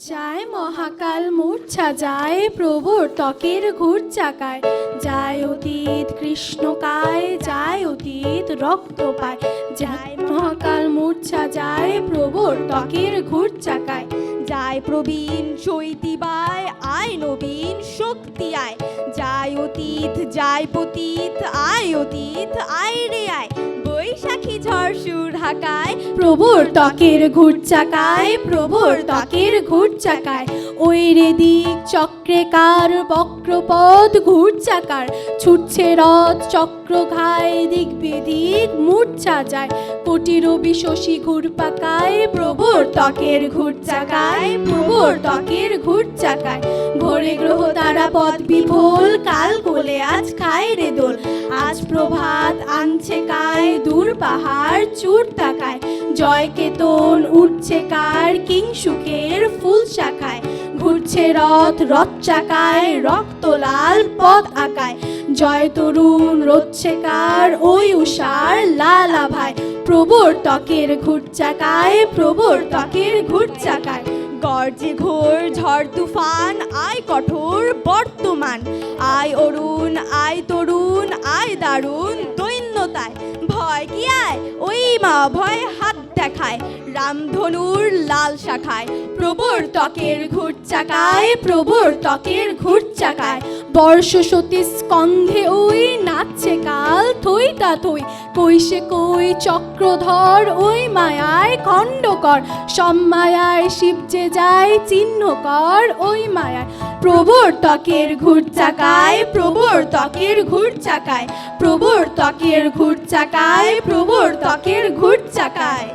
যায় মহাকাল মূর্ছা যায় প্রভুর ত্বকের ঘুর চাকায়, যায় অতীত কৃষ্ণকায়, যায় অতীত রক্ত পায়। যায় মহাকাল মূর্ছা যায় প্রভুর ত্বকের ঘুর চাকায়, যায় প্রবীণ চৈতিবায় আয় নবীন শক্তি আয়, যায় অতীত যায় পতীত আয় অতীত আয় রে আয়, বৈশাখী ঝড় সুর ঢাকায় প্রভুর ত্বকের ঘুর চাকায়, প্রভুর ত্বকের ঘুর চাকায়। ওই রে দিক চক্রেকার বক্রপদ ঘুর চাকার, ছুটছে রথ চক্র ঘায় দিক বেদিক মূর্ছা যায়। কোটি রবি শশী ঘুর পাকায় প্রভুর ত্বকের ঘুর চাকায়, প্রভুর ত্বকের ঘুর চাকায়। ভোরে গ্রহ তারা পদ বিভোল, কাল কোলে আজ খায় রে দোল। আজ প্রভাত আনছে কায় দূর পাহাড় চূড় তাকায়, জয় কেতন উঠছে কার কিংসুকের ফুল শাখায়। ঘুরছে রথ রথ চাকায় রক্ত লাল পথ আঁকায়, জয় তরুণ রচ্ছে কার ওই উষার লাল আভায়। প্রভুর ত্বকের ঘুর চাকায়, প্রভুর ত্বকের ঘুর চাকায়। গর্জে ঘোর ঝড় তুফান আয় কঠোর বর্তমান, আয় অরুণ আয় তরুণ আয় দারুণ দৈন্যতায়। ভয় কি আয় ওই মা ভয় হাত দেখায় রামধনুর লাল শাখায়, প্রভুর ত্বকের ঘুর চাকায়, প্রভুর ত্বকের ঘুর চাকায়। বর্ষ সতী স্কন্ধে ওই নাচছে কাল থই তা থই, কইসে কই চক্রধর ওই মায়ায় খণ্ডকর। সম্মায়ায় শিব যে যায় চিহ্ন কর ওই মায়ায়। প্রভুর ত্বকের ঘুর চাকায়, প্রভুর ত্বকের ঘুর চাকায়, প্রভুর ত্বকের ঘুর চাকায়, প্রভুর ত্বকের ঘুর চাকায়।